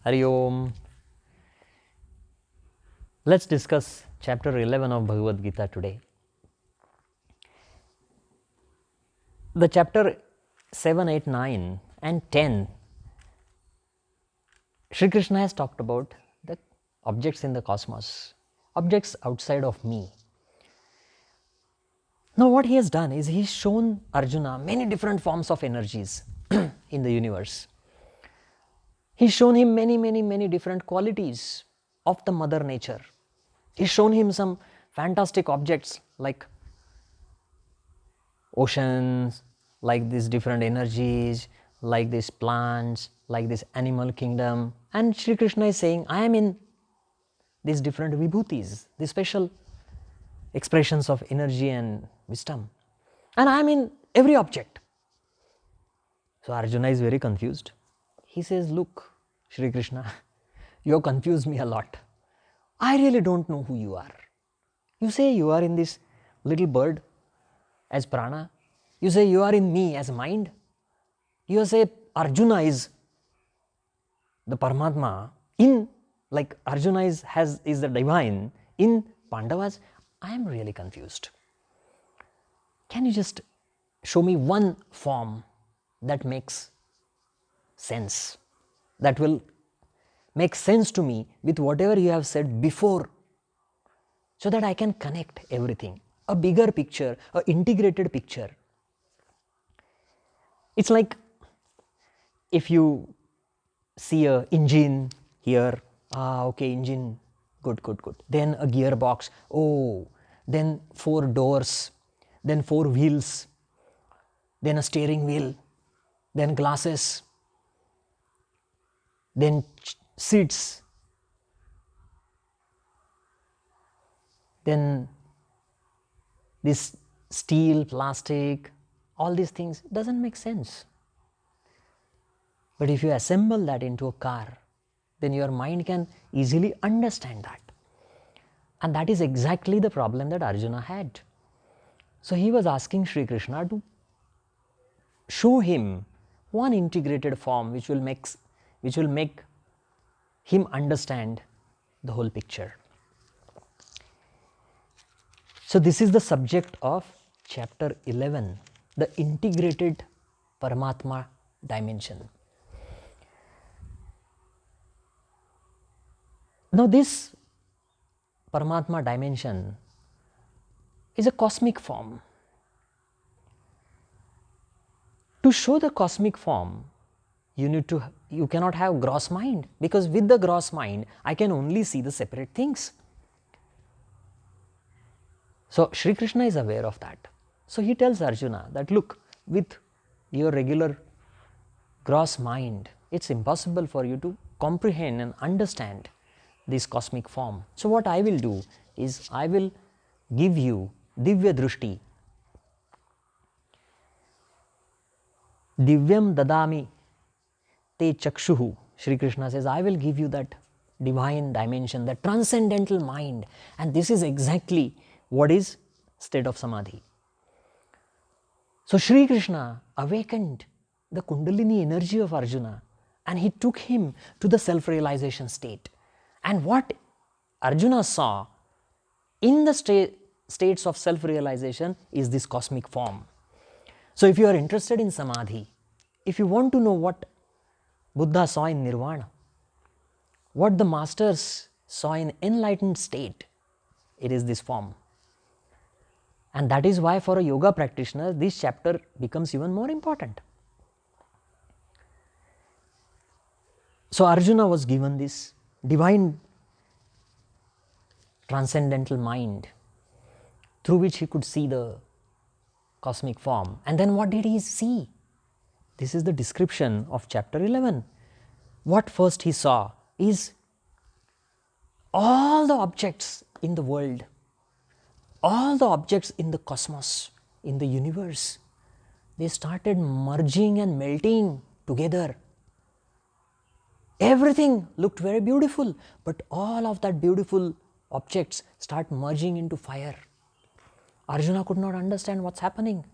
Hari Om. Let's discuss chapter 11 of Bhagavad Gita today. The chapter 7, 8, 9 and 10, Shri Krishna has talked about the objects in the cosmos, objects outside of me. Now what he has done is he's shown Arjuna many different forms of energies in the universe. He's shown him many different qualities of the mother nature. He's shown him some fantastic objects like oceans, like these different energies, like these plants, like this animal kingdom. And Shri Krishna is saying, I am in these different vibhutis, these special expressions of energy and wisdom. And I am in every object. So Arjuna is very confused. He says, look, Shri Krishna, you have confused me a lot. I really don't know who you are. You say you are in this little bird as prana. You say you are in me as mind. You say Arjuna is the Paramatma in, like Arjuna is the divine in Pandavas. I am really confused. Can you just show me one form that makes sense, that will make sense to me with whatever you have said before, so that I can connect everything, a bigger picture, an integrated picture. It's like if you see a engine here, okay, engine, good. Then a gearbox, then 4 doors, then 4 wheels, then a steering wheel, then glasses, then seats, then this steel, plastic, all these things, doesn't make sense. But if you assemble that into a car, then your mind can easily understand that. And that is exactly the problem that Arjuna had. So he was asking Shri Krishna to show him one integrated form which will make him understand the whole picture. So this is the subject of chapter 11, the integrated Paramatma dimension. Now this Paramatma dimension is a cosmic form. To show the cosmic form, you cannot have gross mind, because with the gross mind I can only see the separate things. So Shri Krishna is aware of that. So he tells Arjuna that, look, with your regular gross mind, it's impossible for you to comprehend and understand this cosmic form. So what I will do is I will give you Divya Drushti. Divyam dadami te chakshuhu. Shri Krishna says, I will give you that divine dimension, that transcendental mind. And this is exactly what is state of samadhi. So Shri Krishna awakened the Kundalini energy of Arjuna and he took him to the self-realization state. And what Arjuna saw in the states of self-realization is this cosmic form. So if you are interested in samadhi, if you want to know what Buddha saw in nirvana, what the masters saw in enlightened state, it is this form. And that is why for a yoga practitioner, this chapter becomes even more important. So Arjuna was given this divine transcendental mind through which he could see the cosmic form. And then what did he see? This is the description of chapter 11. What first he saw is all the objects in the world, all the objects in the cosmos, in the universe, they started merging and melting together. Everything looked very beautiful, but all of that beautiful objects start merging into fire. Arjuna could not understand what's happening.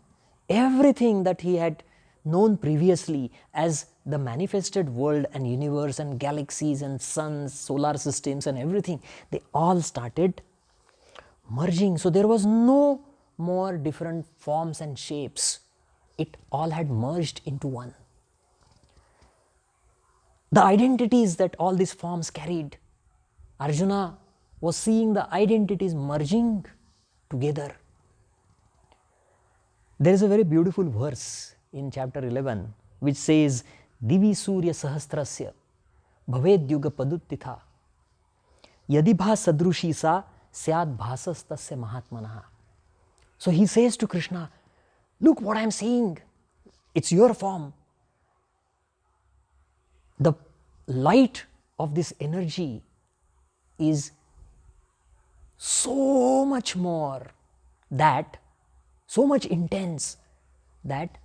Everything that he had known previously as the manifested world and universe and galaxies and suns, solar systems and everything, they all started merging. So there was no more different forms and shapes. It all had merged into one. The identities that all these forms carried, Arjuna was seeing the identities merging together. There is a very beautiful verse in chapter 11 which says, Divi Surya Sahasrasya Bhaved Yuga Paduttitha Yadibha Sadrushi Sa Syad Bhasastasya Mahatmanaha. So he says to Krishna, look what I am seeing. It's your form. The light of this energy is so much more that, so much intense that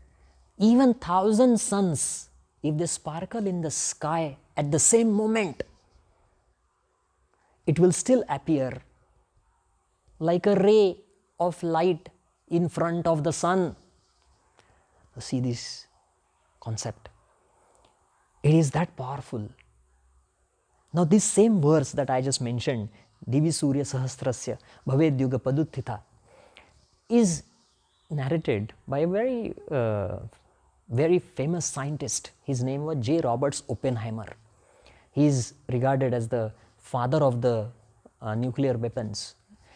even 1,000 suns, if they sparkle in the sky at the same moment, it will still appear like a ray of light in front of the sun. See this concept. It is that powerful. Now this same verse that I just mentioned, Divi Surya Sahasrasya Bhaved Yuga Paduttitha, is narrated by a very famous scientist. His name was J. Roberts Oppenheimer. He is regarded as the father of the nuclear weapons.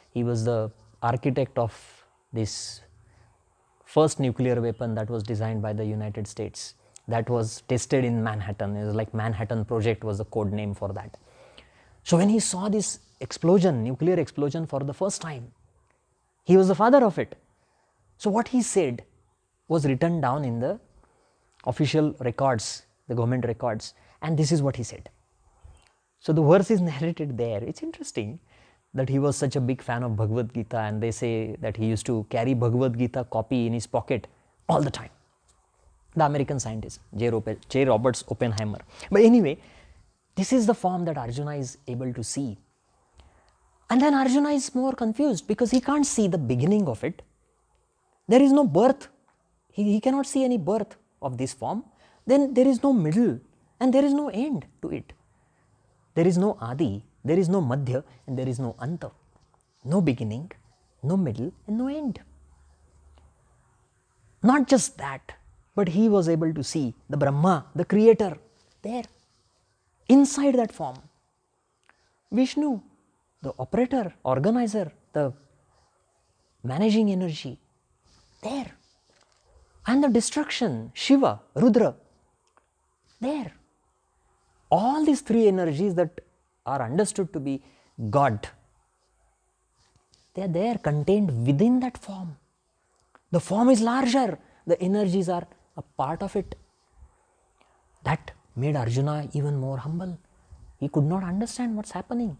He was the architect of this first nuclear weapon that was designed by the United States, that was tested in Manhattan. It was like Manhattan Project was the code name for that. So when he saw this explosion, nuclear explosion for the first time, he was the father of it. So what he said was written down in the official records, the government records, and this is what he said. So the verse is narrated there. It's interesting that he was such a big fan of Bhagavad Gita, and they say that he used to carry Bhagavad Gita copy in his pocket all the time. The American scientist, J. Roberts Oppenheimer. But anyway, this is the form that Arjuna is able to see. And then Arjuna is more confused because he can't see the beginning of it. There is no birth. He cannot see any birth of this form. Then there is no middle and there is no end to it. There is no Adi, there is no Madhya, and there is no Anta. No beginning, no middle, and no end. Not just that, but he was able to see the Brahma, the creator, there, inside that form. Vishnu, the operator, organizer, the managing energy, there. And the destruction, Shiva, Rudra, there. All these three energies that are understood to be God, they are there, contained within that form. The form is larger, the energies are a part of it. That made Arjuna even more humble. He could not understand what's happening.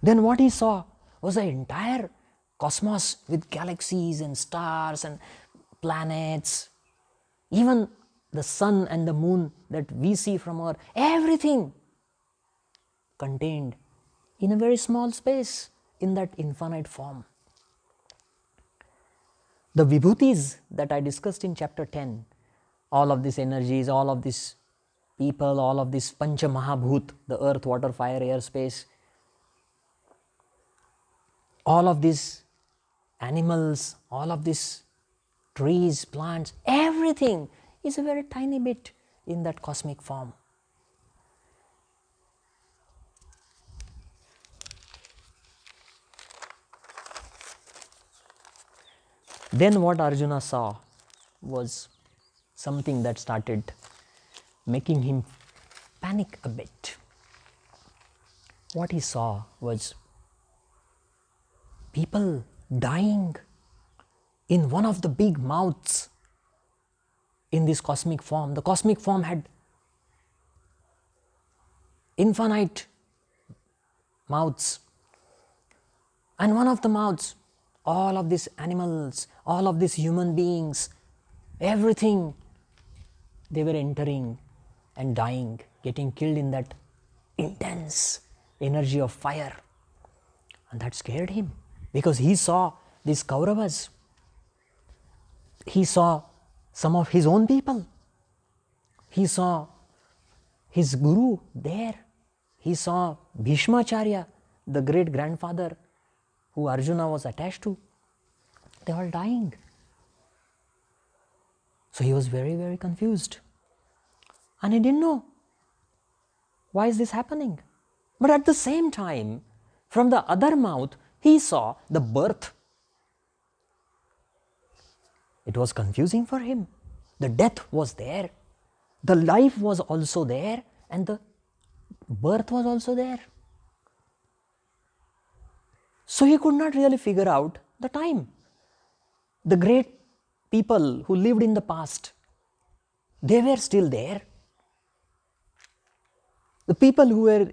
Then what he saw was the entire cosmos with galaxies and stars and planets, even the sun and the moon that we see from Earth, everything contained in a very small space in that infinite form. The vibhutis that I discussed in chapter 10, all of these energies, all of these people, all of this Pancha Mahabhut, the earth, water, fire, air, space, all of these animals, all of these trees, plants, everything is a very tiny bit in that cosmic form. Then what Arjuna saw was something that started making him panic a bit. What he saw was people dying in one of the big mouths in this cosmic form. The cosmic form had infinite mouths, and one of the mouths, all of these animals, all of these human beings, everything, they were entering and dying, getting killed in that intense energy of fire. And that scared him because he saw these Kauravas. He saw some of his own people He saw his guru there. He saw Bhishmacharya, the great grandfather who Arjuna was attached to. They were dying. So he was very, very confused. And he didn't know, why is this happening? But at the same time, from the other mouth, he saw the birth. It was confusing for him. The death was there. The life was also there, and the birth was also there. So he could not really figure out the time. The great people who lived in the past, they were still there. The people who were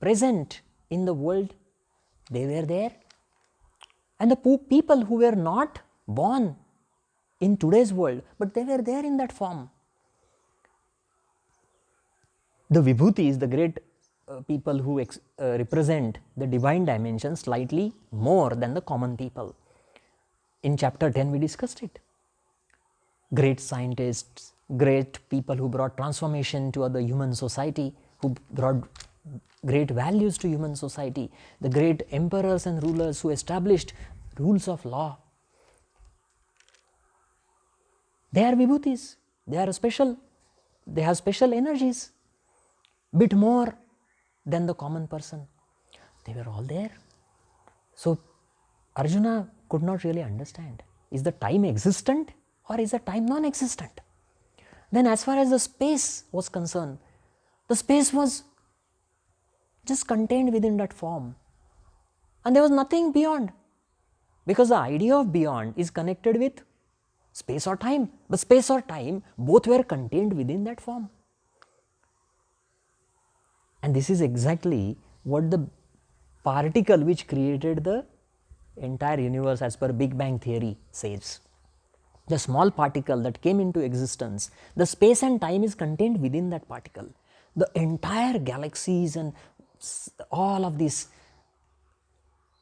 present in the world, they were there. And the people who were not born in today's world, but they were there in that form. The Vibhutis, the great people who represent the divine dimension slightly more than the common people. In chapter 10 we discussed it. Great scientists, great people who brought transformation to other human society, who brought great values to human society, the great emperors and rulers who established rules of law. They are Vibhutis. They are special. They have special energies, bit more than the common person. They were all there. So Arjuna could not really understand, is the time existent or is the time non-existent? Then as far as the space was concerned, the space was just contained within that form, and there was nothing beyond, because the idea of beyond is connected with space or time, but space or time both were contained within that form. And this is exactly what the particle which created the entire universe as per Big Bang theory says. The small particle that came into existence, the space and time is contained within that particle. The entire galaxies and all of these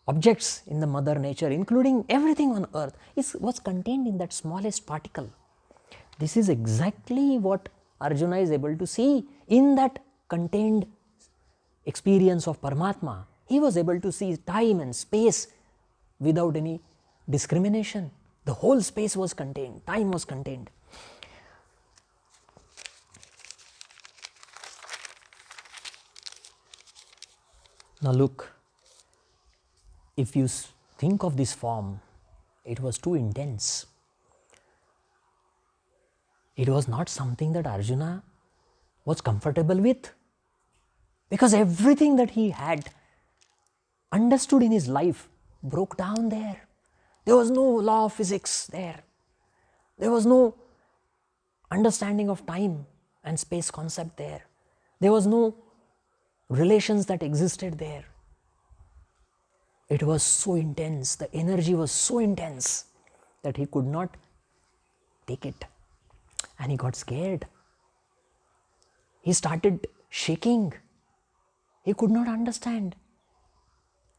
objects in the mother nature, including everything on earth, was contained in that smallest particle. This is exactly what Arjuna is able to see in that contained experience of Paramatma. He was able to see time and space without any discrimination. The whole space was contained, time was contained. Now look, if you think of this form, it was too intense. It was not something that Arjuna was comfortable with, because everything that he had understood in his life broke down there. There was no law of physics there. There was no understanding of time and space concept there. There was no relations that existed there. It was so intense, the energy was so intense that he could not take it, and he got scared. He started shaking. He could not understand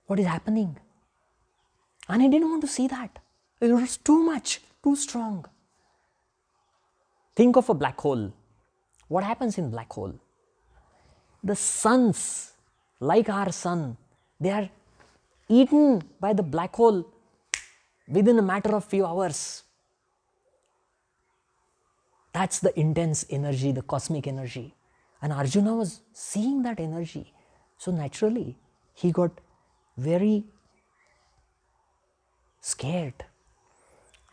what is happening, and he didn't want to see that. It was too much, too strong. Think of a black hole. What happens in black hole? The suns, like our sun, they are eaten by the black hole within a matter of few hours. That's the intense energy, the cosmic energy. And Arjuna was seeing that energy. So naturally, he got very scared.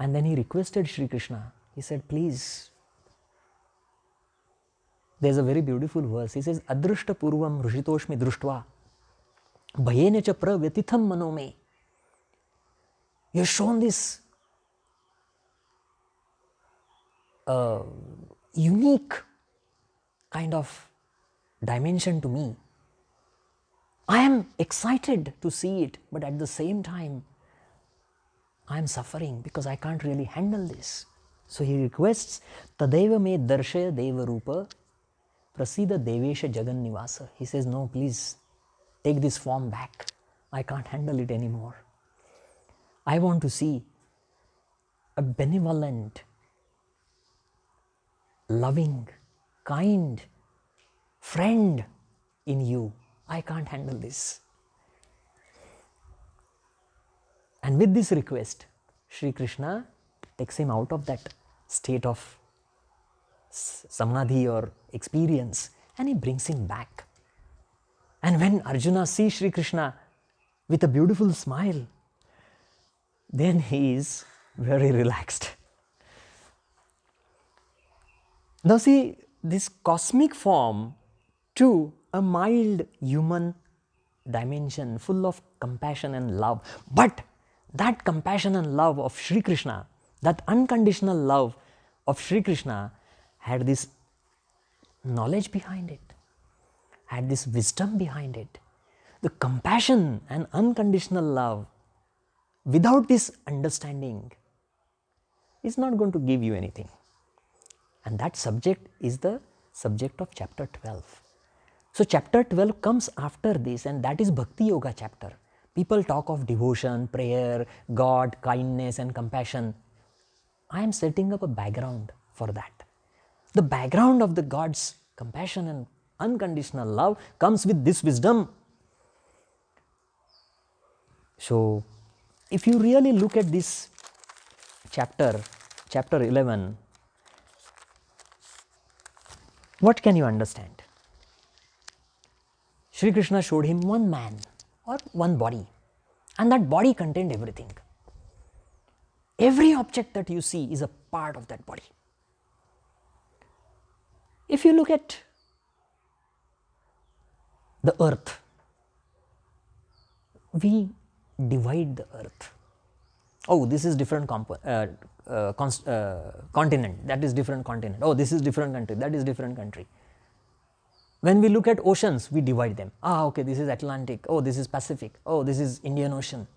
And then he requested Shri Krishna. He said, please. There's a very beautiful verse. He says, Adrushta purvam rushitoshmi drushtva bhayene cha pravyatitham manome. You have shown this unique kind of dimension to me. I am excited to see it, but at the same time, I am suffering because I can't really handle this. So he requests, Tadeva me darshaya deva rupa prasida devesha jagan nivasa. He says, no, please take this form back. I can't handle it anymore. I want to see a benevolent, loving, kind friend in you. I can't handle this. And with this request, Sri Krishna takes him out of that state of samadhi or experience, and he brings him back. And when Arjuna sees Sri Krishna with a beautiful smile, then he is very relaxed. Now see, this cosmic form to a mild human dimension full of compassion and love. But that compassion and love of Sri Krishna, that unconditional love of Sri Krishna had this knowledge behind it, had this wisdom behind it. The compassion and unconditional love without this understanding is not going to give you anything. And that subject is the subject of chapter 12. So chapter 12 comes after this, and that is Bhakti Yoga chapter. People talk of devotion, prayer, God, kindness and compassion. I am setting up a background for that. The background of the God's compassion and unconditional love comes with this wisdom. So if you really look at this chapter 11, what can you understand? Sri Krishna showed him one man or one body, and that body contained everything. Every object that you see is a part of that body. If you look at the earth, we divide the earth. Oh, this is different continent, that is different continent. Oh, this is different country, that is different country. When we look at oceans, we divide them. Ah, okay, this is Atlantic. Oh, this is Pacific. Oh, this is Indian Ocean.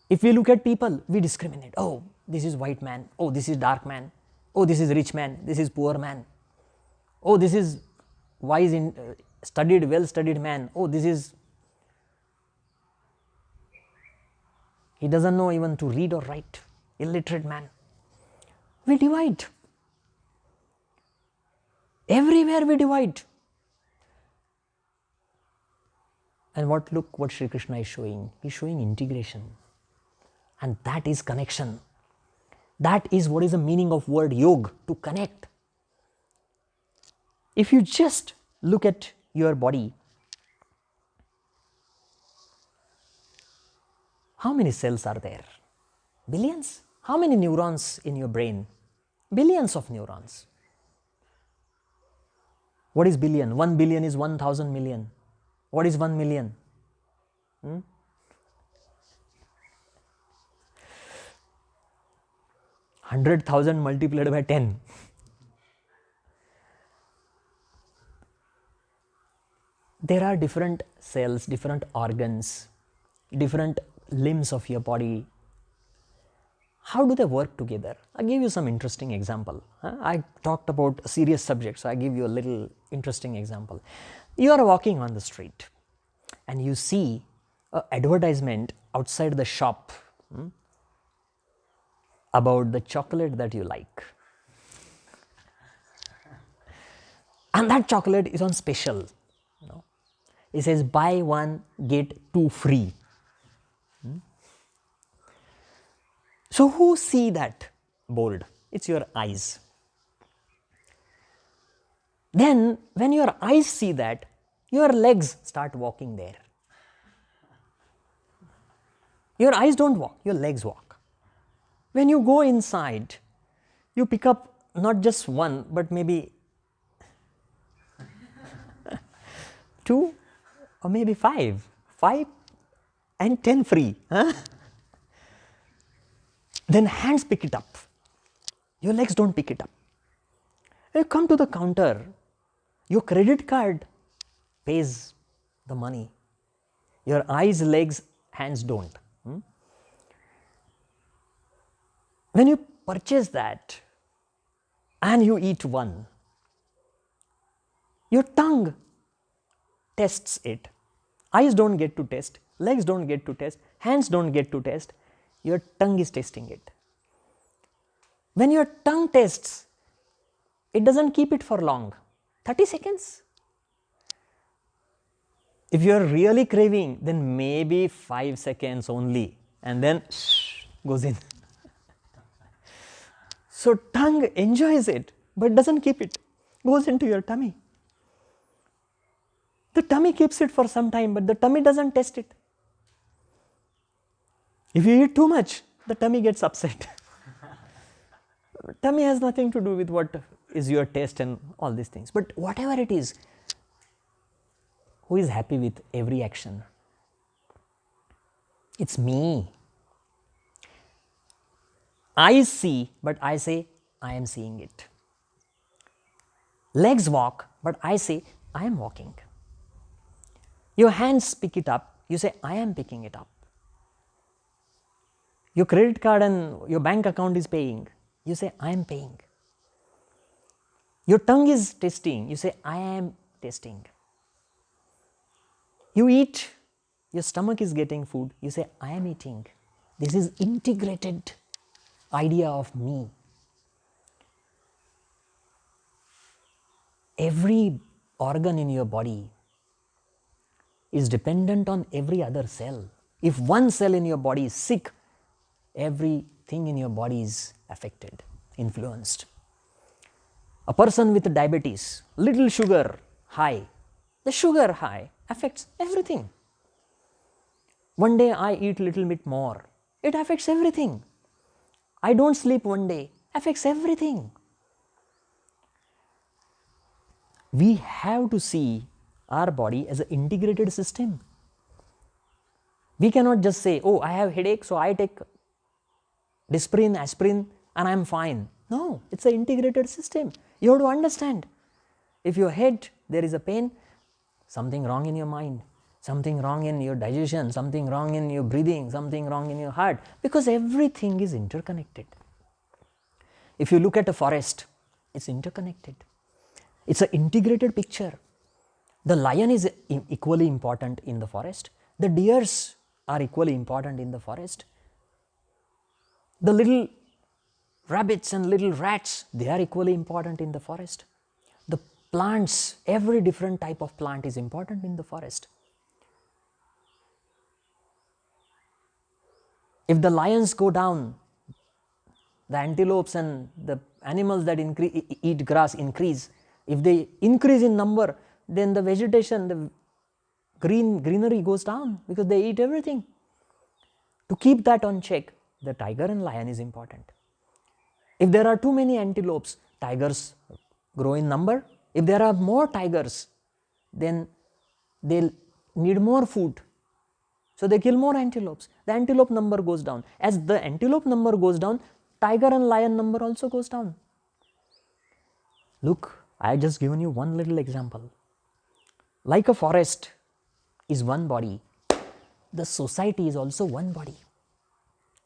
If we look at people, we discriminate. Oh, this is white man. Oh, this is dark man. Oh, this is rich man. This is poor man. Oh, this is wise, studied, well-studied man. Oh, this is, he doesn't know even to read or write, illiterate man. We divide. Everywhere we divide. And look what Sri Krishna is showing. He is showing integration. And that is connection. That is what is the meaning of word yoga, to connect. If you just look at your body, how many cells are there? Billions. How many neurons in your brain? Billions of neurons. What is billion? 1 billion is 1,000 million. What is 1 million? 100,000 multiplied by 10. There are different cells, different organs, different limbs of your body. How do they work together? I'll give you some interesting example. I talked about a serious subject, so I give you a little interesting example. You are walking on the street and you see an advertisement outside the shop about the chocolate that you like. And that chocolate is on special. It says buy one, get two free. So who see that board? It's your eyes. Then when your eyes see that, your legs start walking there. Your eyes don't walk, your legs walk. When you go inside, you pick up not just one, but maybe 2 or maybe 5. 5 and 10 free. Then hands pick it up. Your legs don't pick it up. You come to the counter, your credit card pays the money. Your eyes, legs, hands don't. When you purchase that and you eat one, your tongue tests it. Eyes don't get to test, legs don't get to test, hands don't get to test, your tongue is tasting it. When your tongue tastes, it doesn't keep it for long, 30 seconds. If you are really craving, then maybe 5 seconds only, and then goes in. So tongue enjoys it, but doesn't keep it, goes into your tummy. The tummy keeps it for some time, but the tummy doesn't taste it. If you eat too much, the tummy gets upset. Tummy has nothing to do with what is your taste and all these things. But whatever it is, who is happy with every action? It's me. I see, but I say, I am seeing it. Legs walk, but I say, I am walking. Your hands pick it up, you say, I am picking it up. Your credit card and your bank account is paying, you say, I am paying. Your tongue is tasting, you say, I am tasting. You eat, your stomach is getting food, you say, I am eating. This is integrated idea of me. Every organ in your body is dependent on every other cell. If one cell in your body is sick, everything in your body is affected, influenced. A person with diabetes, little sugar high, the sugar high affects everything. One day I eat little bit more, it affects everything. I don't sleep one day, affects everything. We have to see our body as an integrated system. We cannot just say, oh, I have headache, so I take Disprin, aspirin, and I am fine. No, it's an integrated system. You have to understand. If your head, there is a pain, something wrong in your mind, something wrong in your digestion, something wrong in your breathing, something wrong in your heart, because everything is interconnected. If you look at a forest, it's interconnected. It's an integrated picture. The lion is equally important in the forest. The deers are equally important in the forest. The little rabbits and little rats, they are equally important in the forest. The plants, every different type of plant is important in the forest. If the lions go down, the antelopes and the animals that eat grass increase. If they increase in number, then the vegetation, the greenery goes down because they eat everything. To keep that on check, the tiger and lion is important. If there are too many antelopes, tigers grow in number. If there are more tigers, then they'll need more food. So they kill more antelopes. The antelope number goes down. As the antelope number goes down, tiger and lion number also goes down. Look, I have just given you one little example. Like a forest is one body, the society is also one body.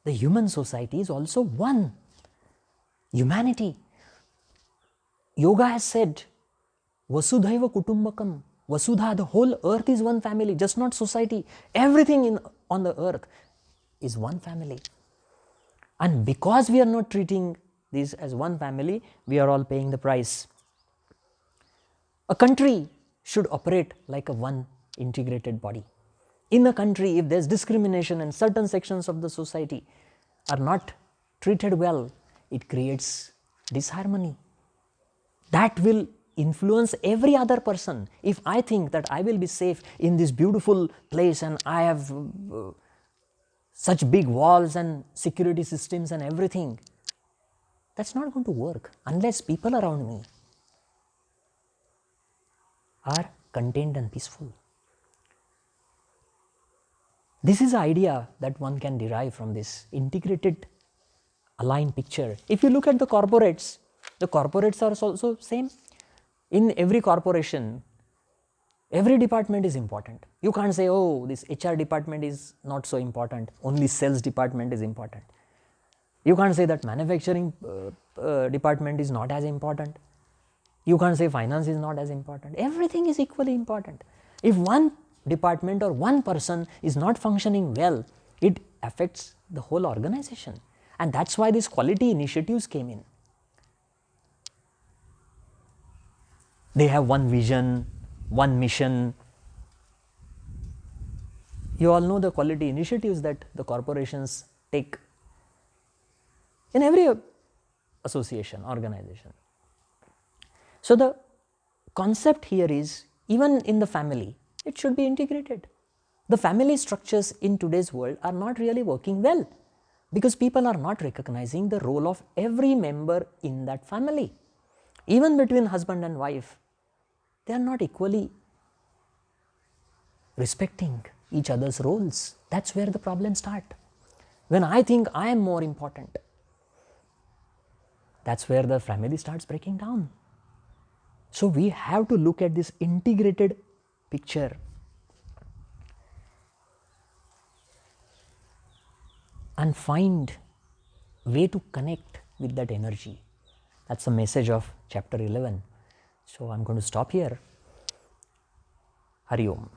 The human society is also one. Humanity. Yoga has said, Vasudhaiva Kutumbakam. Vasudha, the whole earth is one family, just not society. Everything on the earth is one family. And because we are not treating this as one family, we are all paying the price. A country should operate like a one integrated body. In a country, if there is discrimination and certain sections of the society are not treated well, it creates disharmony. That will influence every other person. If I think that I will be safe in this beautiful place and I have such big walls and security systems and everything, that's not going to work unless people around me are contained and peaceful. This is the idea that one can derive from this integrated, aligned picture. If you look at the corporates are also same. In every corporation, every department is important. You can't say, oh, this HR department is not so important, only sales department is important. You can't say that manufacturing department is not as important. You can't say finance is not as important. Everything is equally important. If one department or one person is not functioning well, it affects the whole organization. And that's why these quality initiatives came in. They have one vision, one mission. You all know the quality initiatives that the corporations take in every association, organization. So the concept here is, even in the family, it should be integrated. The family structures in today's world are not really working well because people are not recognizing the role of every member in that family. Even between husband and wife, they are not equally respecting each other's roles. That's where the problems start. When I think I am more important, that's where the family starts breaking down. So we have to look at this integrated picture and find way to connect with that energy. That's the message of chapter 11. So I'm going to stop here. Hari Om.